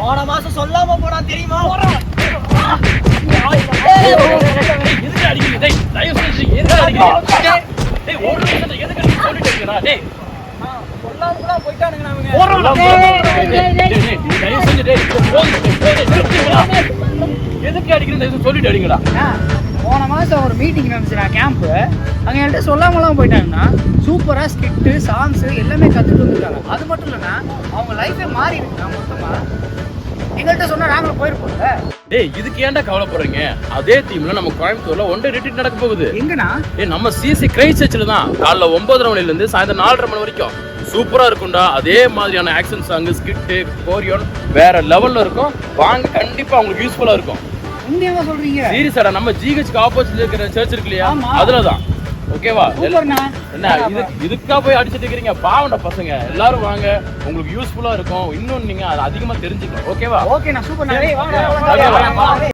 போன மாசம் சொல்லாம போனா தெரியுமா? எதுக்கு அடிக்கிறீங்க? டேய் தயவு செஞ்சு எதுக்கு அடிக்கிறீங்க? டேய் ஒரு நிமிஷம் எதுக்கு அடிக்கிறீங்க சொல்லிட்டு இருக்கடா. டேய் சொல்லாம கூட போயிட்டானுங்க அவங்க. போறோம்டா. தயவு செஞ்சு டேய் நிறுத்துங்கடா. எதுக்கு அடிக்கிறீங்க சொல்லிட்டு அடிங்கடா. போன மாசம் ஒரு மீட்டிங் நடந்துச்சுடா கேம்ப். அங்க என்கிட்ட சொல்லாமலாம் போயிட்டாங்கன்னா சூப்பரா ஸ்கிட்டு சாங்ஸ் எல்லாமே கத்துட்டு வந்துருக்காங்க. அது மட்டும் இல்லைன்னா அவங்க லைஃபே மாறி இருக்குண்ணா மொத்தமா. எங்கள்கிட்ட சொன்னா நாங்களும் போயிருப்போம்ல. டேய் இதுக்கு ஏன்டா கவலைப்படுறீங்க? அதே டீம்ல நம்ம கோயம்புத்தூர்ல ஒன் டே ரிட்ரீட் நடக்க போகுது. எங்கண்ணா? நம்ம சிஎஸ்சி கிரைஸ்ட் சர்ச்சில் தான். காலைல 9:30 மணில இருந்து சாயந்தரம் 4:30 மணி வரைக்கும் சூப்பரா இருக்கும்டா. அதே மாதிரியான ஆக்ஷன் சாங், ஸ்கிட்டு, கோரியோன் வேற லெவல்ல இருக்கும். வாங்க, கண்டிப்பா உங்களுக்கு யூஸ்ஃபுல்லா இருக்கும். உண்மையாவா சொல்றீங்க? சீரியஸாடா. நம்ம ஜிஹெச்க்கு ஆப்போசிட்ல இருக்கிற சர்ச் இருக்கு இல்லையா, அதுலதான். ஓகேவா? என்ன இதுக்கா போய் அடிச்சிட்டு இருக்கீங்க? பாவண்டா பசங்க, எல்லாரும் வாங்க, உங்களுக்கு யூஸ்ஃபுல்லா இருக்கும். இன்னும் நீங்க அதை அதிகமா தெரிஞ்சுக்கலாம். ஓகேவா? ஓகே, நான் சூப்பர்.